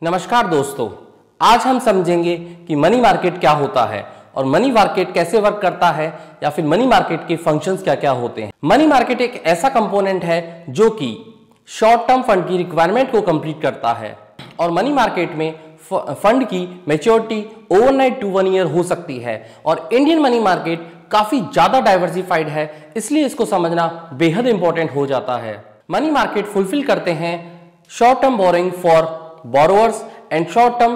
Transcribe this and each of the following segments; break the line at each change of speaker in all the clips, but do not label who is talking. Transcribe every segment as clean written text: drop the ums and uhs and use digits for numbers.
नमस्कार दोस्तों, आज हम समझेंगे कि मनी मार्केट क्या होता है और मनी मार्केट कैसे वर्क करता है या फिर मनी मार्केट के फंक्शंस क्या क्या होते हैं। मनी मार्केट एक ऐसा कंपोनेंट है जो कि शॉर्ट टर्म फंड की रिक्वायरमेंट को कंप्लीट करता है और मनी मार्केट में फंड की मैच्योरिटी ओवरनाइट टू 1 ईयर हो सकती है और इंडियन मनी मार्केट काफी ज्यादा डाइवर्सिफाइड है, इसलिए इसको समझना बेहद इंपॉर्टेंट हो जाता है। मनी मार्केट फुलफिल करते हैं short term borrowing for borrowers and short term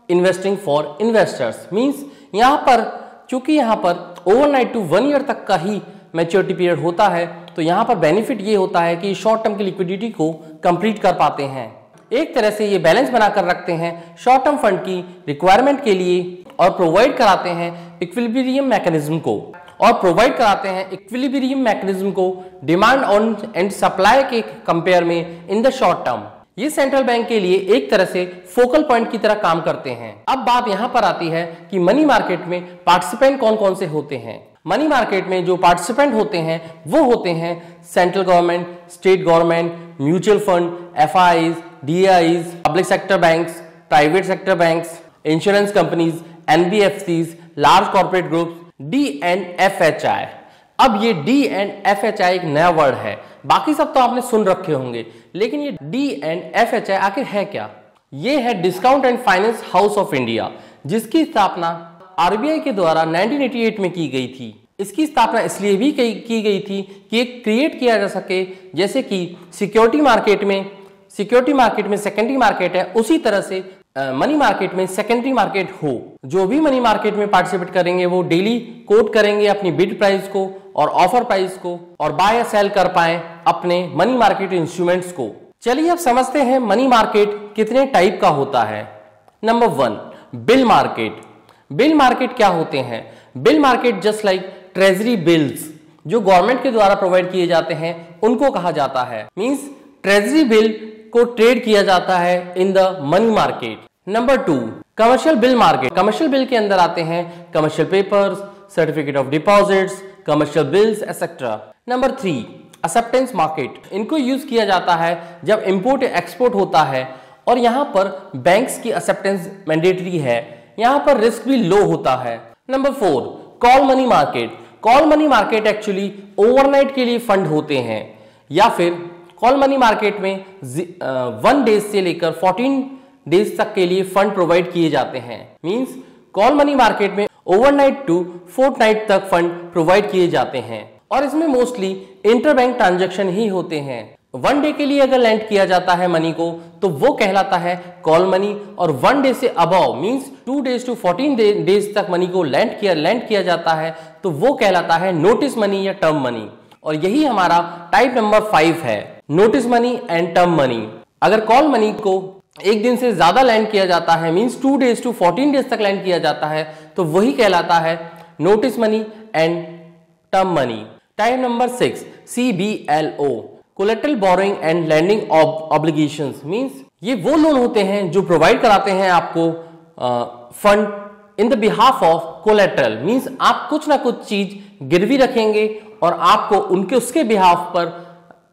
investing for investors। Means यहाँ पर चूंकि यहाँ पर ओवरनाइट टू 1 ईयर तक का ही मैच्योरिटी पीरियड होता है, तो यहाँ पर बेनिफिट ये होता है कि शॉर्ट टर्म की लिक्विडिटी को कंप्लीट कर पाते हैं। एक तरह से ये बैलेंस बनाकर रखते हैं शॉर्ट टर्म फंड की रिक्वायरमेंट के लिए और प्रोवाइड कराते हैं इक्विलिब्रियम मैकेनिज्म को डिमांड ऑन एंड सप्लाई के कंपेयर में इन द शॉर्ट टर्म। ये सेंट्रल बैंक के लिए एक तरह से फोकल पॉइंट की तरह काम करते हैं। अब बात यहां पर आती है कि मनी मार्केट में पार्टिसिपेंट कौन कौन से होते हैं। मनी मार्केट में जो पार्टिसिपेंट होते हैं वो होते हैं central government, state government, mutual fund, FIs, DIs, public sector banks, private sector banks, insurance companies, NBFCs, large corporate groups, DNFHI. अब ये डीएनएफएचआई एक नया वर्ड है, बाकी सब तो आपने सुन रखे होंगे, लेकिन ये डीएनएफएचआई आखिर है क्या? ये है discount and finance house of India, जिसकी स्थापना आरबीआई के द्वारा 1988 में की गई थी। इसकी स्थापना इसलिए भी की गई थी कि एक क्रिएट किया जा सके, जैसे कि सिक्योरिटी मार्केट में सेकेंडरी मार्केट है, उसी तरह से मनी मार्केट में सेकेंडरी मार्केट हो। जो भी मनी मार्केट में पार्टिसिपेट करेंगे वो डेली कोट करेंगे अपनी बिड प्राइस को और ऑफर प्राइस को और बाय या सेल कर पाए अपने मनी मार्केट इंस्ट्रूमेंट्स को। चलिए अब समझते हैं मनी मार्केट कितने टाइप का होता है। Number 1, bill market. Bill market क्या होते हैं? Bill market just like treasury bills जो गवर्नमेंट के द्वारा प्रोवाइड किए जाते हैं उनको कहा जाता है। मींस ट्रेजरी बिल को ट्रेड किया जाता है in the money market. Number 2, commercial bill market. Commercial bill के अंदर आते हैं commercial papers, certificate of deposits, commercial bills etcetera. Number 3, acceptance market. इनको यूज किया जाता है जब इंपोर्ट एक्सपोर्ट होता है और यहाँ पर बैंक्स की एक्सेप्टेंस मैंडेटरी है, यहाँ पर रिस्क भी लो होता है। Number 4, call money market. Call money market actually overnight के लिए फंड होते हैं या फिर कॉल मनी मार्केट में 1 डेज से लेकर 14 डेज तक के लिए फंड प्रोवाइड किए जाते हैं। मींस कॉल मनी मार्केट में ओवरनाइट टू फोर्टनाइट तक फंड प्रोवाइड किए जाते हैं और इसमें मोस्टली इंटरबैंक ट्रांजैक्शन ही होते हैं। 1 डे के लिए अगर लैंड किया जाता है मनी को तो वो कहलाता है कॉल मनी, और 1 डे से above means 2 days to 14 days तक मनी को लैंड किया जाता है तो वो कहलाता है नोटिस मनी या टर्म मनी। और यही हमारा टाइप नंबर 5 है, notice money and term money. अगर कॉल मनी को एक दिन से ज्यादा लैंड किया जाता है मींस 2 डेज टू 14 डेज तक लैंड किया जाता है तो वही कहलाता है notice money and term money. Type number 6, CBLO, collateral borrowing and lending obligations. Means ये वो लोन होते हैं जो प्रोवाइड कराते हैं आपको fund in the behalf of collateral. Means आप कुछ ना कुछ चीज गिरवी रखेंगे और आपको उसके बिहाफ पर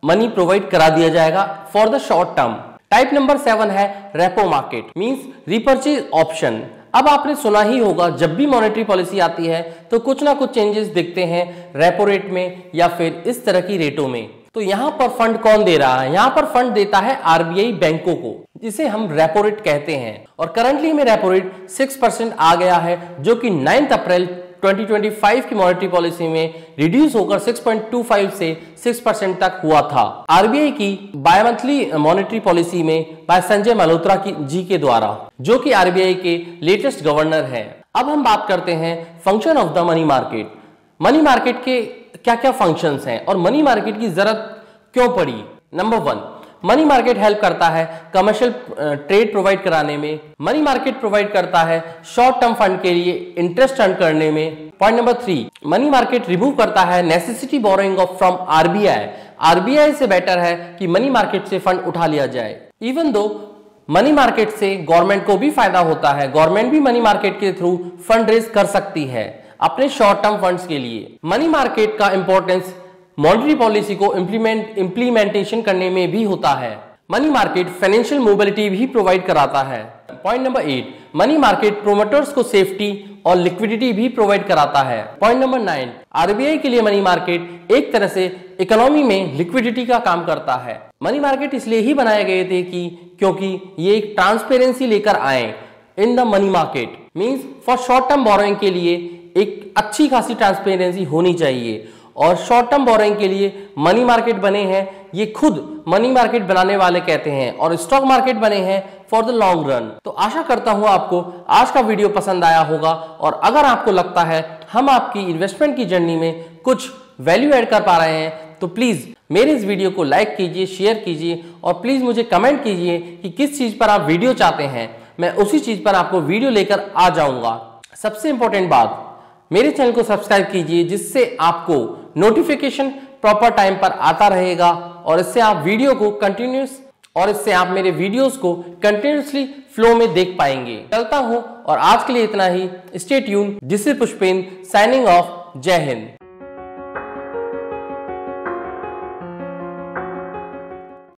मनी प्रोवाइड करा दिया जाएगा for the short term. Type number 7 है repo market, means repurchase option. अब आपने सुना ही होगा जब भी मॉनेटरी पॉलिसी आती है तो कुछ ना कुछ चेंजेस दिखते हैं रेपो रेट में या फिर इस तरह की रेटों में। तो यहाँ पर फंड कौन दे रहा है? यहाँ पर फंड देता है आरबीआई बैंकों को, जिसे हम रेपो रेट कहते हैं। और करंटली में रेपो रेट 6% आ गया है, जो कि 9 अप्रैल 2025 की मॉनेटरी पॉलिसी में रिड्यूस होकर 6.25 से 6% तक हुआ था। आरबीआई की बाय मंथली मॉनेटरी पॉलिसी में बाय संजय मल्होत्रा जी के द्वारा, जो कि आरबीआई के लेटेस्ट गवर्नर हैं। अब हम बात करते हैं function of the money market. Money market के क्या क्या फंक्शंस हैं और मनी मार्केट की जरूरत क्यों पड़ी? नंबर 1, मनी मार्केट हेल्प करता है कमर्शियल ट्रेड प्रोवाइड कराने में। मनी मार्केट प्रोवाइड करता है शॉर्ट टर्म फंड के लिए इंटरेस्ट अर्न करने में। Point number 3, money market remove करता है necessity borrowing of from RBI. RBI से बेटर है कि मनी मार्केट से फंड उठा लिया जाए। इवन दो मनी मार्केट से गवर्नमेंट को भी फायदा होता है, गवर्नमेंट भी मनी मार्केट के थ्रू फंड रेज कर सकती है अपने शॉर्ट टर्म फंड्स के लिए। मनी मार्केट का इंपॉर्टेंस मॉनेटरी पॉलिसी को इम्प्लीमेंटेशन करने में भी होता है। मनी मार्केट फाइनेंशियल मोबिलिटी भी प्रोवाइड कराता है। Point number 8, money market promoters को सेफ्टी और लिक्विडिटी भी प्रोवाइड कराता है। पॉइंट नंबर 9, आरबीआई के लिए मनी मार्केट एक तरह से इकोनॉमी में लिक्विडिटी का काम करता है। मनी मार्केट इसलिए ही बनाए गए थे क्योंकि ये एक ट्रांसपेरेंसी लेकर आए in the money market. Means for short term borrowing के लिए एक अच्छी खासी ट्रांसपेरेंसी होनी चाहिए, और शॉर्ट टर्म बोरोइंग के लिए मनी मार्केट बने हैं, ये खुद मनी मार्केट बनाने वाले कहते हैं, और स्टॉक मार्केट बने हैं फॉर द लॉन्ग रन। तो आशा करता हूं आपको आज का वीडियो पसंद आया होगा, और अगर आपको लगता है हम आपकी इन्वेस्टमेंट की जर्नी में कुछ वैल्यू ऐड कर पा रहे हैं तो प्लीज मेरे इस वीडियो को लाइक कीजिए, शेयर कीजिए, और प्लीज मुझे कमेंट कीजिए कि किस चीज पर आप वीडियो चाहते हैं। मैं उसी चीज पर आपको वीडियो लेकर आ जाऊंगा। सबसे इंपॉर्टेंट बात, मेरे चैनल को सब्सक्राइब कीजिए जिससे आपको नोटिफिकेशन प्रॉपर टाइम पर आता रहेगा, और इससे आप मेरे वीडियोस को कंटिन्यूअसली फ्लो में देख पाएंगे। चलता हूं, और आज के लिए इतना ही। Stay tune. This is Pushpendra signing off. जय हिंद।